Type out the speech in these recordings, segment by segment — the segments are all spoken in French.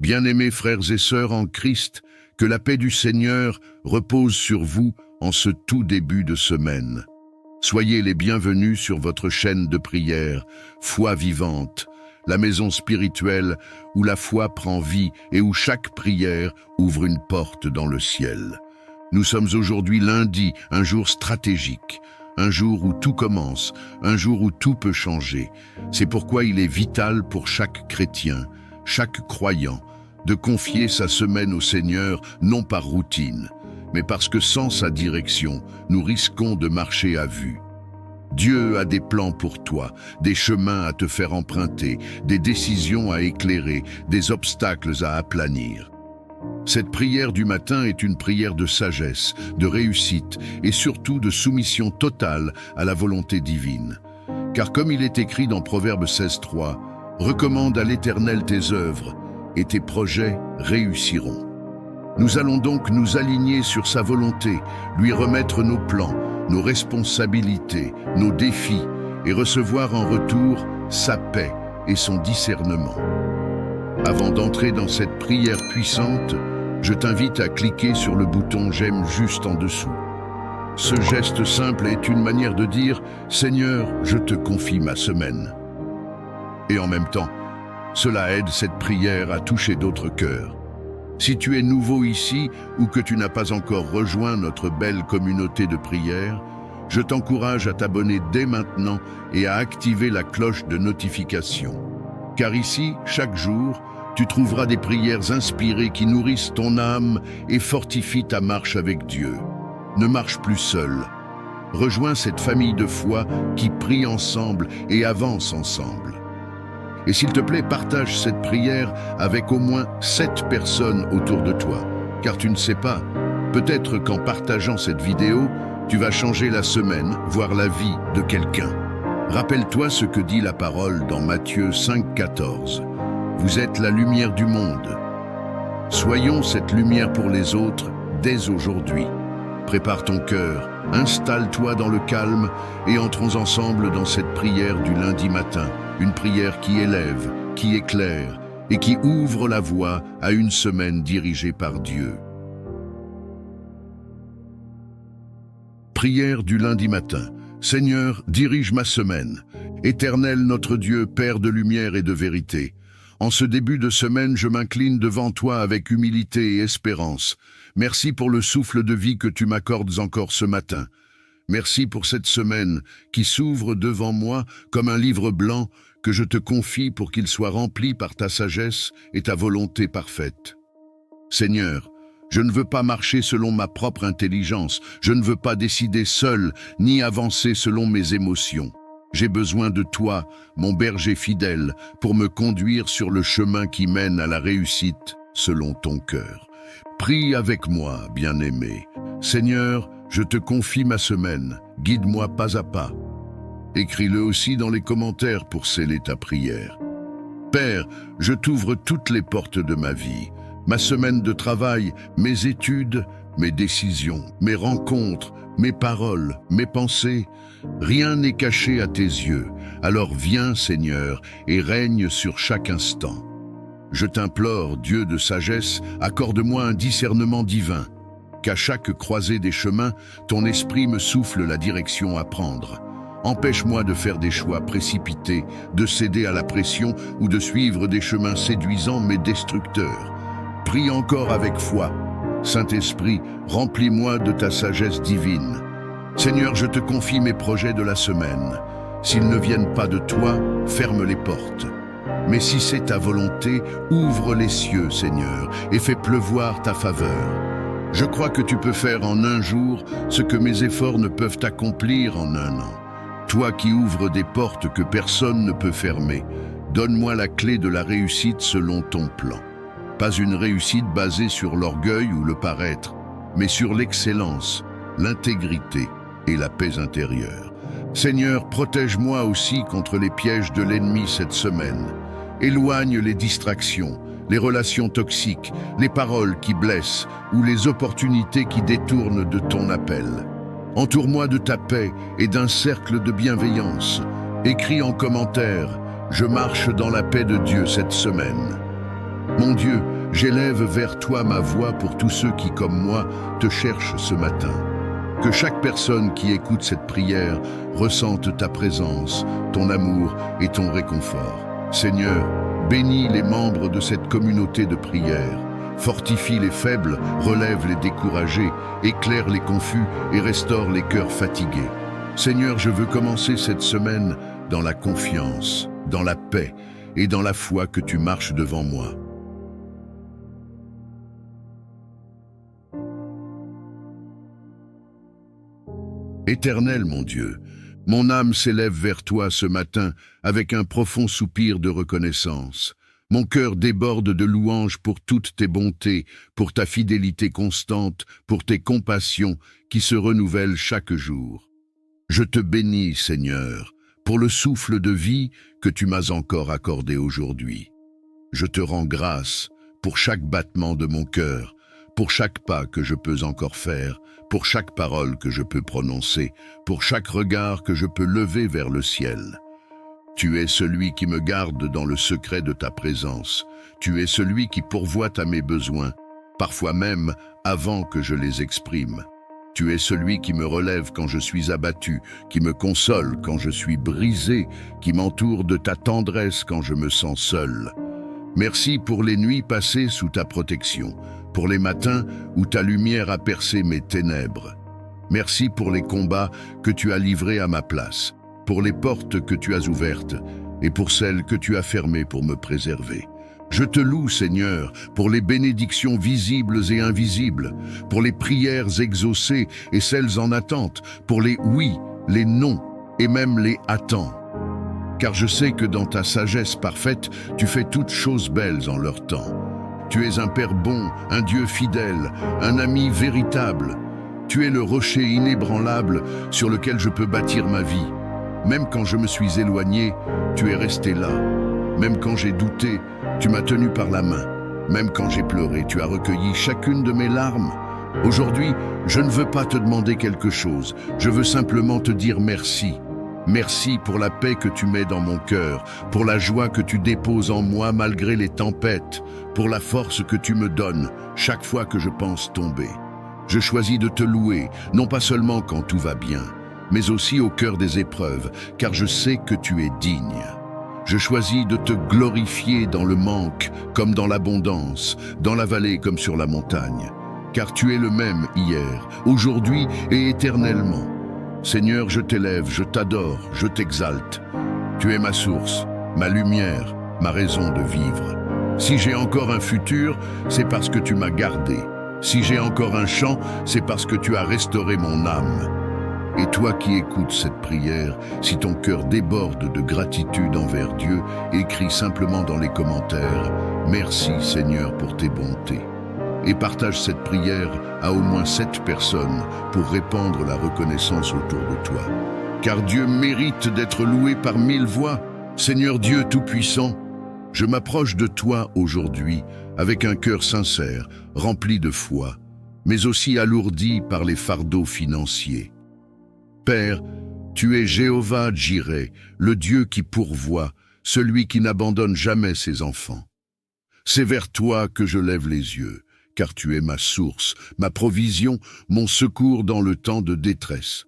Bien-aimés frères et sœurs en Christ, que la paix du Seigneur repose sur vous en ce tout début de semaine. Soyez les bienvenus sur votre chaîne de prière, Foi vivante, la maison spirituelle où la foi prend vie et où chaque prière ouvre une porte dans le ciel. Nous sommes aujourd'hui lundi, un jour stratégique, un jour où tout commence, un jour où tout peut changer. C'est pourquoi il est vital pour chaque chrétien, chaque croyant, de confier sa semaine au Seigneur, non par routine, mais parce que sans sa direction, nous risquons de marcher à vue. Dieu a des plans pour toi, des chemins à te faire emprunter, des décisions à éclairer, des obstacles à aplanir. Cette prière du matin est une prière de sagesse, de réussite et surtout de soumission totale à la volonté divine. Car comme il est écrit dans Proverbe 16:3, « Recommande à l'Éternel tes œuvres, et tes projets réussiront. » Nous allons donc nous aligner sur sa volonté, lui remettre nos plans, nos responsabilités, nos défis, et recevoir en retour sa paix et son discernement. Avant d'entrer dans cette prière puissante, je t'invite à cliquer sur le bouton « J'aime » juste en dessous. Ce geste simple est une manière de dire « Seigneur, je te confie ma semaine ». Et en même temps, cela aide cette prière à toucher d'autres cœurs. Si tu es nouveau ici ou que tu n'as pas encore rejoint notre belle communauté de prière, je t'encourage à t'abonner dès maintenant et à activer la cloche de notification. Car ici, chaque jour, tu trouveras des prières inspirées qui nourrissent ton âme et fortifient ta marche avec Dieu. Ne marche plus seul. Rejoins cette famille de foi qui prie ensemble et avance ensemble. Et s'il te plaît, partage cette prière avec au moins 7 personnes autour de toi. Car tu ne sais pas, peut-être qu'en partageant cette vidéo, tu vas changer la semaine, voire la vie de quelqu'un. Rappelle-toi ce que dit la parole dans Matthieu 5,14. Vous êtes la lumière du monde. Soyons cette lumière pour les autres dès aujourd'hui. Prépare ton cœur, installe-toi dans le calme et entrons ensemble dans cette prière du lundi matin. Une prière qui élève, qui éclaire et qui ouvre la voie à une semaine dirigée par Dieu. Prière du lundi matin. Seigneur, dirige ma semaine. Éternel notre Dieu, Père de lumière et de vérité. En ce début de semaine, je m'incline devant toi avec humilité et espérance. Merci pour le souffle de vie que tu m'accordes encore ce matin. Merci pour cette semaine qui s'ouvre devant moi comme un livre blanc que je te confie pour qu'il soit rempli par ta sagesse et ta volonté parfaite. Seigneur, je ne veux pas marcher selon ma propre intelligence, je ne veux pas décider seul, ni avancer selon mes émotions. J'ai besoin de toi, mon berger fidèle, pour me conduire sur le chemin qui mène à la réussite selon ton cœur. Prie avec moi, bien-aimé. Seigneur, je te confie ma semaine, guide-moi pas à pas. Écris-le aussi dans les commentaires pour sceller ta prière. Père, je t'ouvre toutes les portes de ma vie, ma semaine de travail, mes études, mes décisions, mes rencontres, mes paroles, mes pensées. Rien n'est caché à tes yeux, alors viens, Seigneur, et règne sur chaque instant. Je t'implore, Dieu de sagesse, accorde-moi un discernement divin, qu'à chaque croisée des chemins, ton esprit me souffle la direction à prendre. Empêche-moi de faire des choix précipités, de céder à la pression ou de suivre des chemins séduisants mais destructeurs. Prie encore avec foi. Saint-Esprit, remplis-moi de ta sagesse divine. Seigneur, je te confie mes projets de la semaine. S'ils ne viennent pas de toi, ferme les portes. Mais si c'est ta volonté, ouvre les cieux, Seigneur, et fais pleuvoir ta faveur. Je crois que tu peux faire en un jour ce que mes efforts ne peuvent accomplir en un an. Toi qui ouvres des portes que personne ne peut fermer, donne-moi la clé de la réussite selon ton plan. Pas une réussite basée sur l'orgueil ou le paraître, mais sur l'excellence, l'intégrité et la paix intérieure. Seigneur, protège-moi aussi contre les pièges de l'ennemi cette semaine. Éloigne les distractions, les relations toxiques, les paroles qui blessent ou les opportunités qui détournent de ton appel. Entoure-moi de ta paix et d'un cercle de bienveillance. Écris en commentaire « Je marche dans la paix de Dieu cette semaine ». Mon Dieu, j'élève vers toi ma voix pour tous ceux qui, comme moi, te cherchent ce matin. Que chaque personne qui écoute cette prière ressente ta présence, ton amour et ton réconfort. Seigneur, bénis les membres de cette communauté de prière. Fortifie les faibles, relève les découragés, éclaire les confus et restaure les cœurs fatigués. Seigneur, je veux commencer cette semaine dans la confiance, dans la paix et dans la foi que tu marches devant moi. Éternel mon Dieu, mon âme s'élève vers toi ce matin avec un profond soupir de reconnaissance. Mon cœur déborde de louanges pour toutes tes bontés, pour ta fidélité constante, pour tes compassions qui se renouvellent chaque jour. Je te bénis, Seigneur, pour le souffle de vie que tu m'as encore accordé aujourd'hui. Je te rends grâce pour chaque battement de mon cœur, pour chaque pas que je peux encore faire, pour chaque parole que je peux prononcer, pour chaque regard que je peux lever vers le ciel. Tu es celui qui me garde dans le secret de ta présence. Tu es celui qui pourvoit à mes besoins, parfois même avant que je les exprime. Tu es celui qui me relève quand je suis abattu, qui me console quand je suis brisé, qui m'entoure de ta tendresse quand je me sens seul. Merci pour les nuits passées sous ta protection, pour les matins où ta lumière a percé mes ténèbres. Merci pour les combats que tu as livrés à ma place, pour les portes que tu as ouvertes et pour celles que tu as fermées pour me préserver. Je te loue, Seigneur, pour les bénédictions visibles et invisibles, pour les prières exaucées et celles en attente, pour les oui, les non et même les attends. Car je sais que dans ta sagesse parfaite, tu fais toutes choses belles en leur temps. Tu es un Père bon, un Dieu fidèle, un ami véritable. Tu es le rocher inébranlable sur lequel je peux bâtir ma vie. Même quand je me suis éloigné, tu es resté là. Même quand j'ai douté, tu m'as tenu par la main. Même quand j'ai pleuré, tu as recueilli chacune de mes larmes. Aujourd'hui, je ne veux pas te demander quelque chose. Je veux simplement te dire merci. Merci pour la paix que tu mets dans mon cœur, pour la joie que tu déposes en moi malgré les tempêtes, pour la force que tu me donnes chaque fois que je pense tomber. Je choisis de te louer, non pas seulement quand tout va bien, mais aussi au cœur des épreuves, car je sais que tu es digne. Je choisis de te glorifier dans le manque comme dans l'abondance, dans la vallée comme sur la montagne, car tu es le même hier, aujourd'hui et éternellement. Seigneur, je t'élève, je t'adore, je t'exalte. Tu es ma source, ma lumière, ma raison de vivre. Si j'ai encore un futur, c'est parce que tu m'as gardé. Si j'ai encore un chant, c'est parce que tu as restauré mon âme. Et toi qui écoutes cette prière, si ton cœur déborde de gratitude envers Dieu, écris simplement dans les commentaires « Merci Seigneur pour tes bontés » et partage cette prière à au moins 7 personnes pour répandre la reconnaissance autour de toi. Car Dieu mérite d'être loué par 1000 voix. Seigneur Dieu Tout-Puissant, je m'approche de toi aujourd'hui avec un cœur sincère, rempli de foi, mais aussi alourdi par les fardeaux financiers. Père, tu es Jéhovah Jireh, le Dieu qui pourvoit, celui qui n'abandonne jamais ses enfants. C'est vers toi que je lève les yeux, car tu es ma source, ma provision, mon secours dans le temps de détresse.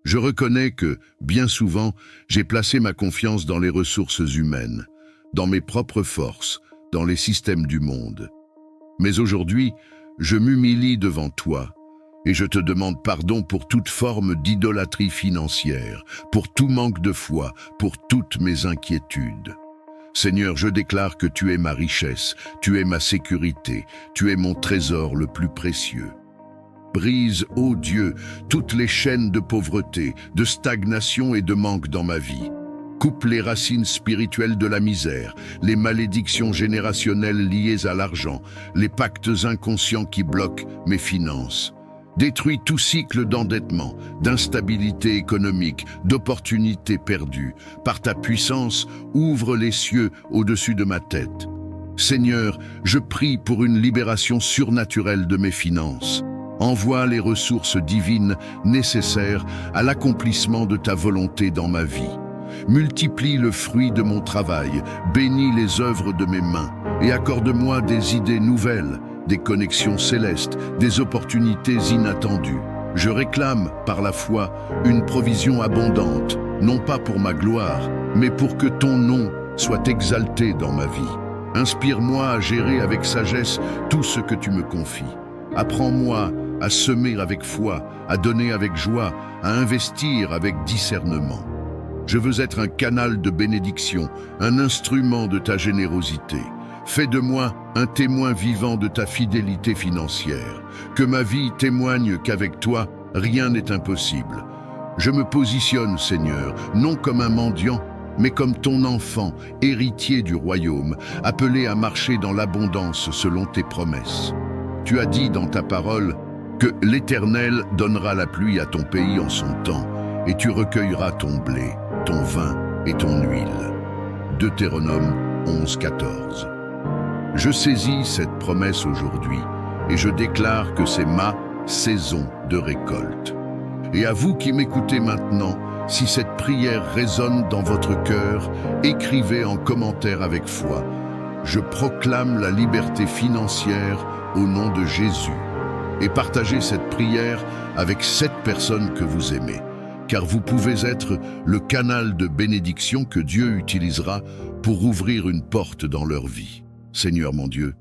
Je reconnais que, bien souvent, j'ai placé ma confiance dans les ressources humaines, dans mes propres forces, dans les systèmes du monde. Mais aujourd'hui, je m'humilie devant toi, et je te demande pardon pour toute forme d'idolâtrie financière, pour tout manque de foi, pour toutes mes inquiétudes. Seigneur, je déclare que tu es ma richesse, tu es ma sécurité, tu es mon trésor le plus précieux. Brise, ô Dieu, toutes les chaînes de pauvreté, de stagnation et de manque dans ma vie. Coupe les racines spirituelles de la misère, les malédictions générationnelles liées à l'argent, les pactes inconscients qui bloquent mes finances. Détruis tout cycle d'endettement, d'instabilité économique, d'opportunités perdues. Par ta puissance, ouvre les cieux au-dessus de ma tête. Seigneur, je prie pour une libération surnaturelle de mes finances. Envoie les ressources divines nécessaires à l'accomplissement de ta volonté dans ma vie. multiplie le fruit de mon travail, bénis les œuvres de mes mains, et accorde-moi des idées nouvelles, des connexions célestes, des opportunités inattendues. Je réclame, par la foi, une provision abondante, non pas pour ma gloire, mais pour que ton nom soit exalté dans ma vie. Inspire-moi à gérer avec sagesse tout ce que tu me confies. Apprends-moi à semer avec foi, à donner avec joie, à investir avec discernement. Je veux être un canal de bénédiction, un instrument de ta générosité. Fais de moi un témoin vivant de ta fidélité financière. Que ma vie témoigne qu'avec toi, rien n'est impossible. Je me positionne, Seigneur, non comme un mendiant, mais comme ton enfant, héritier du royaume, appelé à marcher dans l'abondance selon tes promesses. Tu as dit dans ta parole que l'Éternel donnera la pluie à ton pays en son temps, et tu recueilleras ton blé, ton vin et ton huile. Deutéronome 11:14. Je saisis cette promesse aujourd'hui et je déclare que c'est ma saison de récolte. Et à vous qui m'écoutez maintenant, si cette prière résonne dans votre cœur, écrivez en commentaire avec foi. Je proclame la liberté financière au nom de Jésus. Et partagez cette prière avec 7 personnes que vous aimez, car vous pouvez être le canal de bénédiction que Dieu utilisera pour ouvrir une porte dans leur vie. Seigneur mon Dieu,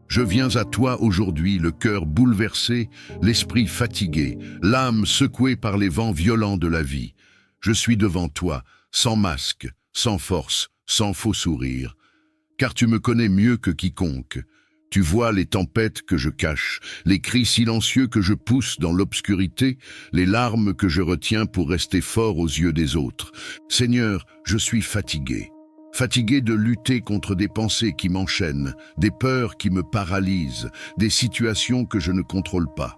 je viens à toi aujourd'hui, le cœur bouleversé, l'esprit fatigué, l'âme secouée par les vents violents de la vie. Je suis devant toi, sans masque, sans force, sans faux sourire, car tu me connais mieux que quiconque. Tu vois les tempêtes que je cache, les cris silencieux que je pousse dans l'obscurité, les larmes que je retiens pour rester fort aux yeux des autres. Seigneur, je suis fatigué. Fatigué de lutter contre des pensées qui m'enchaînent, des peurs qui me paralysent, des situations que je ne contrôle pas.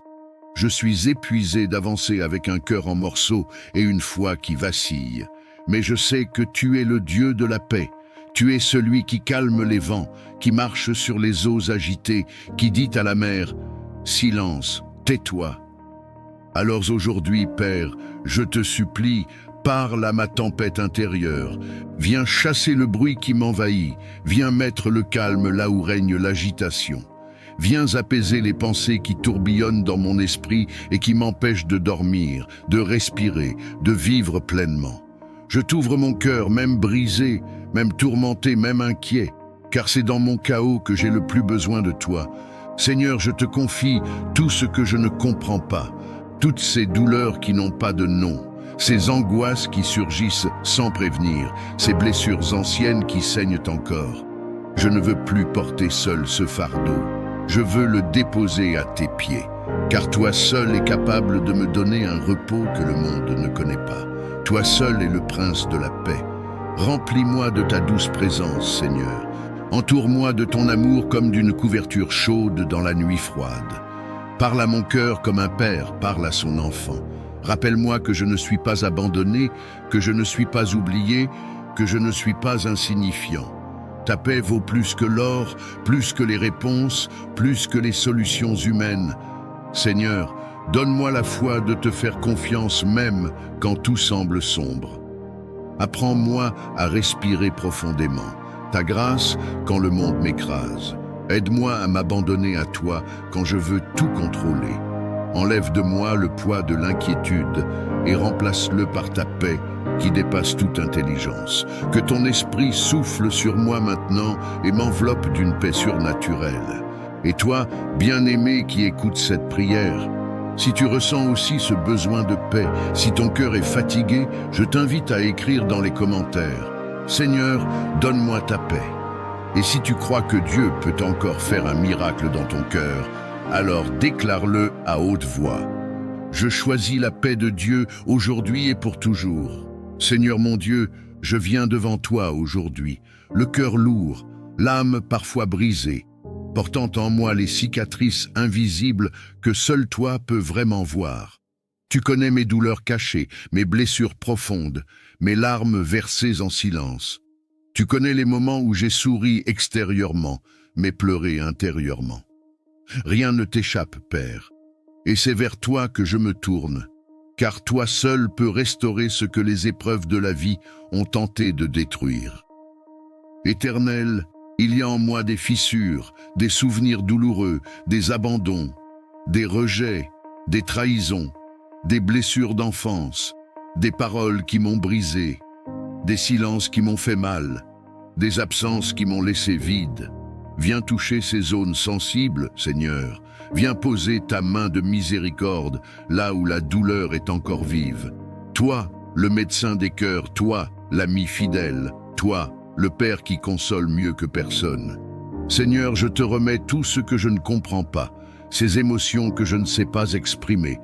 Je suis épuisé d'avancer avec un cœur en morceaux et une foi qui vacille. Mais je sais que tu es le Dieu de la paix. Tu es celui qui calme les vents, qui marche sur les eaux agitées, qui dit à la mer « Silence, tais-toi ». Alors aujourd'hui, Père, je te supplie, parle à ma tempête intérieure. Viens chasser le bruit qui m'envahit. Viens mettre le calme là où règne l'agitation. Viens apaiser les pensées qui tourbillonnent dans mon esprit et qui m'empêchent de dormir, de respirer, de vivre pleinement. Je t'ouvre mon cœur, même brisé, même tourmenté, même inquiet, car c'est dans mon chaos que j'ai le plus besoin de toi. Seigneur, je te confie tout ce que je ne comprends pas, toutes ces douleurs qui n'ont pas de nom, ces angoisses qui surgissent sans prévenir, ces blessures anciennes qui saignent encore. Je ne veux plus porter seul ce fardeau. Je veux le déposer à tes pieds, car toi seul es capable de me donner un repos que le monde ne connaît pas. Toi seul es le prince de la paix. Remplis-moi de ta douce présence, Seigneur. Entoure-moi de ton amour comme d'une couverture chaude dans la nuit froide. Parle à mon cœur comme un père parle à son enfant. Rappelle-moi que je ne suis pas abandonné, que je ne suis pas oublié, que je ne suis pas insignifiant. Ta paix vaut plus que l'or, plus que les réponses, plus que les solutions humaines. Seigneur, donne-moi la foi de te faire confiance même quand tout semble sombre. Apprends-moi à respirer profondément, ta grâce quand le monde m'écrase. Aide-moi à m'abandonner à toi quand je veux tout contrôler. Enlève de moi le poids de l'inquiétude et remplace-le par ta paix qui dépasse toute intelligence. Que ton esprit souffle sur moi maintenant et m'enveloppe d'une paix surnaturelle. Et toi, bien-aimé qui écoute cette prière, si tu ressens aussi ce besoin de paix, si ton cœur est fatigué, je t'invite à écrire dans les commentaires « Seigneur, donne-moi ta paix ». Et si tu crois que Dieu peut encore faire un miracle dans ton cœur, alors déclare-le à haute voix. Je choisis la paix de Dieu aujourd'hui et pour toujours. Seigneur mon Dieu, je viens devant toi aujourd'hui, le cœur lourd, l'âme parfois brisée, portant en moi les cicatrices invisibles que seul toi peux vraiment voir. Tu connais mes douleurs cachées, mes blessures profondes, mes larmes versées en silence. Tu connais les moments où j'ai souri extérieurement, mais pleuré intérieurement. Rien ne t'échappe, Père, et c'est vers toi que je me tourne, car toi seul peux restaurer ce que les épreuves de la vie ont tenté de détruire. Éternel, il y a en moi des fissures, des souvenirs douloureux, des abandons, des rejets, des trahisons, des blessures d'enfance, des paroles qui m'ont brisé, des silences qui m'ont fait mal, des absences qui m'ont laissé vide. Viens toucher ces zones sensibles, Seigneur. Viens poser ta main de miséricorde là où la douleur est encore vive. Toi, le médecin des cœurs, toi, l'ami fidèle, toi, le Père qui console mieux que personne. Seigneur, je te remets tout ce que je ne comprends pas, ces émotions que je ne sais pas exprimer,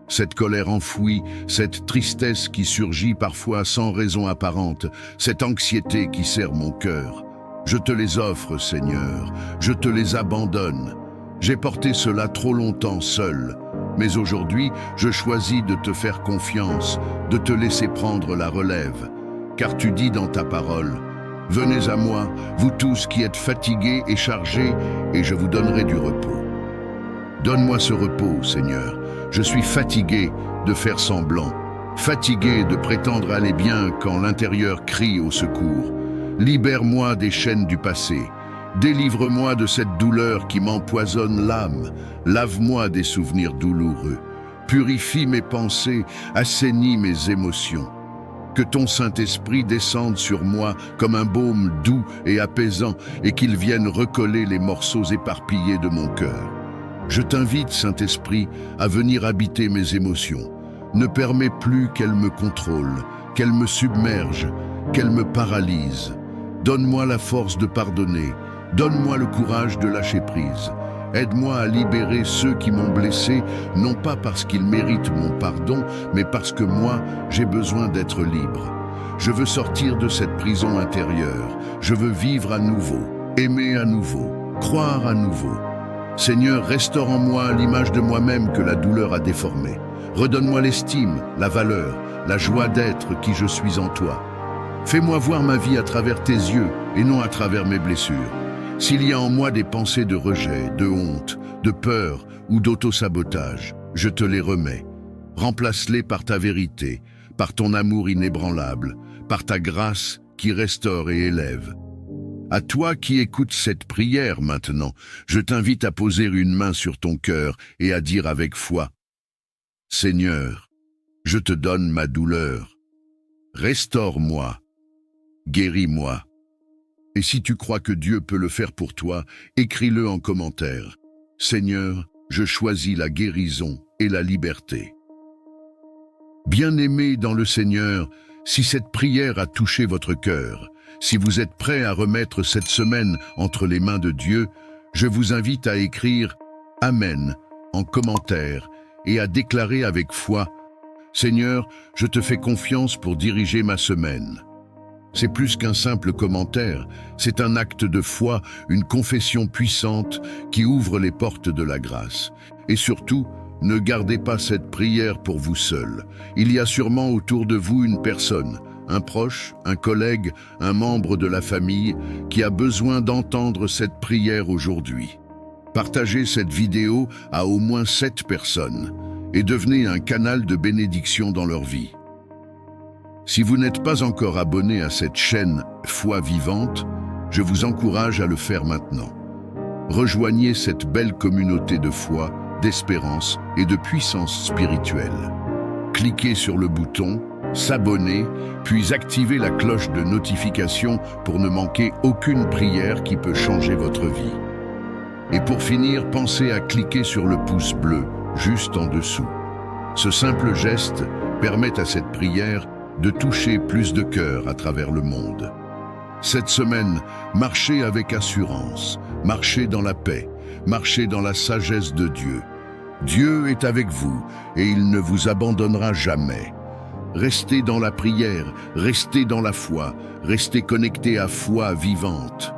cette colère enfouie, cette tristesse qui surgit parfois sans raison apparente, cette anxiété qui serre mon cœur. Je te les offre, Seigneur, je te les abandonne. J'ai porté cela trop longtemps seul, mais aujourd'hui, je choisis de te faire confiance, de te laisser prendre la relève. Car tu dis dans ta parole, « Venez à moi, vous tous qui êtes fatigués et chargés, et je vous donnerai du repos. » Donne-moi ce repos, Seigneur. Je suis fatigué de faire semblant, fatigué de prétendre aller bien quand l'intérieur crie au secours. Libère-moi des chaînes du passé. Délivre-moi de cette douleur qui m'empoisonne l'âme. Lave-moi des souvenirs douloureux. Purifie mes pensées, assainis mes émotions. Que ton Saint-Esprit descende sur moi comme un baume doux et apaisant et qu'il vienne recoller les morceaux éparpillés de mon cœur. Je t'invite, Saint-Esprit, à venir habiter mes émotions. Ne permets plus qu'elles me contrôlent, qu'elles me submergent, qu'elles me paralysent. Donne-moi la force de pardonner. Donne-moi le courage de lâcher prise. Aide-moi à libérer ceux qui m'ont blessé, non pas parce qu'ils méritent mon pardon, mais parce que moi, j'ai besoin d'être libre. Je veux sortir de cette prison intérieure. Je veux vivre à nouveau, aimer à nouveau, croire à nouveau. Seigneur, restaure en moi l'image de moi-même que la douleur a déformée. Redonne-moi l'estime, la valeur, la joie d'être qui je suis en toi. Fais-moi voir ma vie à travers tes yeux et non à travers mes blessures. S'il y a en moi des pensées de rejet, de honte, de peur ou d'auto-sabotage, je te les remets. Remplace-les par ta vérité, par ton amour inébranlable, par ta grâce qui restaure et élève. À toi qui écoutes cette prière maintenant, je t'invite à poser une main sur ton cœur et à dire avec foi, « Seigneur, je te donne ma douleur. Restaure-moi, guéris-moi. » Et si tu crois que Dieu peut le faire pour toi, écris-le en commentaire. « Seigneur, je choisis la guérison et la liberté. » Bien-aimés dans le Seigneur, si cette prière a touché votre cœur, si vous êtes prêts à remettre cette semaine entre les mains de Dieu, je vous invite à écrire « Amen » en commentaire et à déclarer avec foi « Seigneur, je te fais confiance pour diriger ma semaine. » C'est plus qu'un simple commentaire, c'est un acte de foi, une confession puissante qui ouvre les portes de la grâce. Et surtout, ne gardez pas cette prière pour vous seul. Il y a sûrement autour de vous une personne, un proche, un collègue, un membre de la famille qui a besoin d'entendre cette prière aujourd'hui. Partagez cette vidéo à au moins 7 personnes et devenez un canal de bénédiction dans leur vie. Si vous n'êtes pas encore abonné à cette chaîne Foi Vivante, je vous encourage à le faire maintenant. Rejoignez cette belle communauté de foi, d'espérance et de puissance spirituelle. Cliquez sur le bouton s'abonner, puis activez la cloche de notification pour ne manquer aucune prière qui peut changer votre vie. Et pour finir, pensez à cliquer sur le pouce bleu, juste en dessous. Ce simple geste permet à cette prière de toucher plus de cœurs à travers le monde. Cette semaine, marchez avec assurance, marchez dans la paix, marchez dans la sagesse de Dieu. Dieu est avec vous et il ne vous abandonnera jamais. Restez dans la prière, restez dans la foi, restez connectés à Foi Vivante.